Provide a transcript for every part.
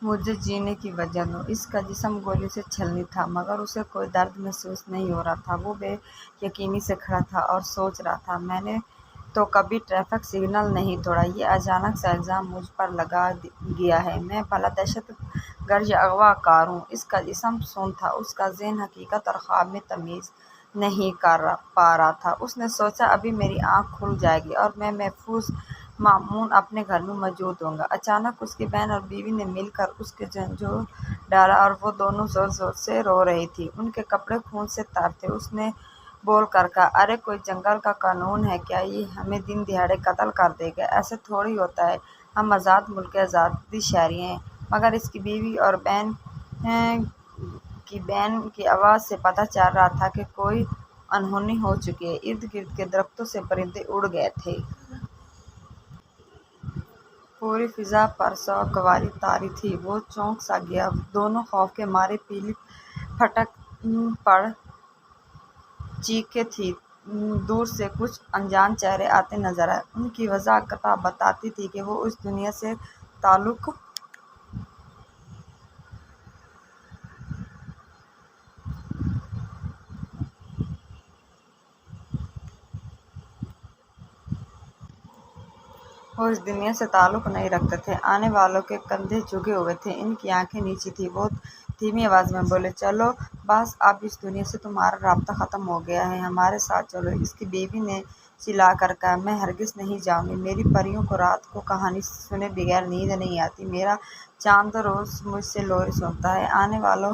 مجھے جینے کی وجہ دو۔ اس کا جسم گولی سے چھلنی تھا مگر اسے کوئی درد محسوس نہیں ہو رہا تھا۔ وہ بے یقینی سے کھڑا تھا اور سوچ رہا تھا، میں نے تو کبھی ٹریفک سگنل نہیں توڑا، یہ اچانک سا الزام مجھ پر لگا گیا ہے، میں بھلا دہشت گرد یا اغوا کار ہوں؟ اس کا جسم سن تھا، اس کا ذہن حقیقت اور خواب میں تمیز نہیں کر پا رہا تھا۔ اس نے سوچا ابھی میری آنکھ کھل جائے گی اور میں محفوظ مامون اپنے گھر میں موجود ہوں گا۔ اچانک اس کی بہن اور بیوی نے مل کر اس کے جھنجھوڑ ڈالا اور وہ دونوں زور زور سے رو رہی تھیں، ان کے کپڑے خون سے تر تھے۔ اس نے بول کر کہا، ارے کوئی جنگل کا قانون ہے کیا؟ یہ ہمیں دن دہاڑے قتل کر دے گا؟ ایسے تھوڑی ہوتا ہے، ہم آزاد ملک کے آزادی شہری ہیں۔ مگر اس کی بیوی اور بہن کی آواز سے پتہ چل رہا تھا کہ کوئی انہونی ہو چکی ہے۔ ارد گرد کے درختوں سے پرندے اڑ گئے تھے۔ پوری فضا پرسوگواری طاری تھی۔ وہ چونک سا گیا۔ دونوں خوف کے مارے پیلی پھٹک پڑ چیخیں تھیں۔ دور سے کچھ انجان چہرے آتے نظر آئے۔ ان کی وضاحت بتاتی تھی کہ وہ اس دنیا سے تعلق نہیں رکھتے تھے۔ آنے والوں کے کندھے جھکے ہوئے تھے، ان کی آنکھیں نیچی تھیں۔ وہ دھیمی آواز میں بولے، چلو باس، اب اس دنیا سے تمہارا رابطہ ختم ہو گیا ہے، ہمارے ساتھ چلو۔ اس کی بیوی نے چلا کر کہا، میں ہرگز نہیں جاؤں گی، میری پریوں کو رات کو کہانی سنے بغیر نیند نہیں آتی، میرا چاند روز مجھ سے لوری سنتا ہے۔ آنے والوں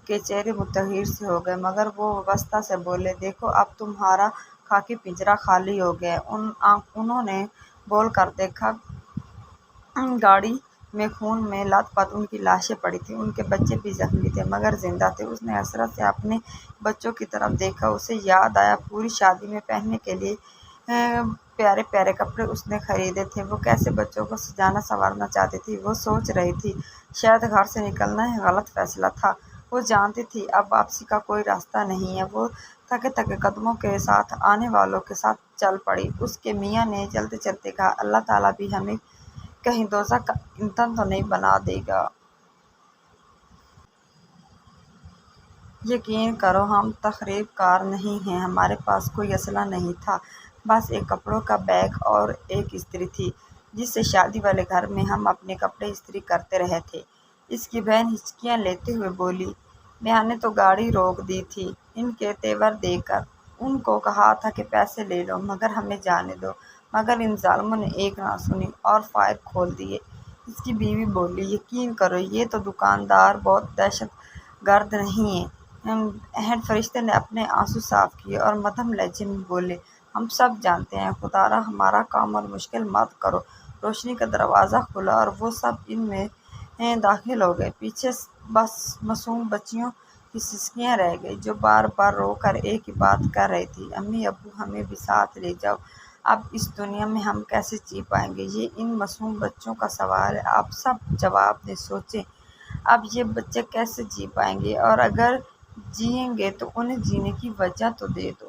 کے چہرے متغیر سے ہو گئے مگر وہ وسطیٰ سے بولے، دیکھو اب تمہارا خاکی پنجرہ خالی ہو گیا ہے۔ انہوں نے بول کر دیکھا، گاڑی میں خون میں لت پت ان کی لاشیں پڑی تھیں، ان کے بچے بھی زخمی تھے مگر زندہ تھے۔ اس نے حسرت سے اپنے بچوں کی طرف دیکھا، اسے یاد آیا پوری شادی میں پہننے کے لیے پیارے پیارے کپڑے اس نے خریدے تھے، وہ کیسے بچوں کو سجانا سنوارنا چاہتی تھی۔ وہ سوچ رہی تھی، شاید گھر سے نکلنا ہی غلط فیصلہ تھا۔ وہ جانتی تھی اب واپسی کا کوئی راستہ نہیں ہے۔ وہ تھکے تھکے قدموں کے ساتھ آنے والوں کے ساتھ چل پڑی۔ اس کے میاں نے چلتے چلتے کہا، اللہ تعالیٰ بھی ہمیں کہیں دوزخ کا ایندھن تو نہیں بنا دے گا؟ یقین کرو ہم تخریب کار نہیں ہیں، ہمارے پاس کوئی اسلحہ نہیں تھا، بس ایک کپڑوں کا بیگ اور ایک استری تھی جس سے شادی والے گھر میں ہم اپنے کپڑے استری کرتے رہے تھے۔ اس کی بہن ہچکیاں لیتے ہوئے بولی، میاں نے تو گاڑی روک دی تھی ان کے تیور دے کر، ان کو کہا تھا کہ پیسے لے لو مگر ہمیں جانے دو، مگر ان ظالموں نے ایک نہ سنی اور فائر کھول دیے۔ اس کی بیوی بولی، یقین کرو یہ تو دکاندار بہت دہشت گرد نہیں ہیں۔ ہیڈ فرشتے نے اپنے آنسو صاف کیے اور مدھم لہجے میں بولے، ہم سب جانتے ہیں، خدارا ہمارا کام اور مشکل مت کرو۔ روشنی کا دروازہ کھلا اور وہ سب ان میں داخل ہو گئے۔ پیچھے بس معصوم بچیوں کی سسکیاں رہ گئیں جو بار بار رو کر ایک ہی بات کہہ رہی تھیں، امی ابو ہمیں بھی ساتھ لے جاؤ، اب اس دنیا میں ہم کیسے جی پائیں گے؟ یہ ان معصوم بچوں کا سوال ہے، آپ سب جواب دیں، سوچیں، اب یہ بچے کیسے جی پائیں گے؟ اور اگر جئیں گے تو انہیں جینے کی وجہ تو دے دو۔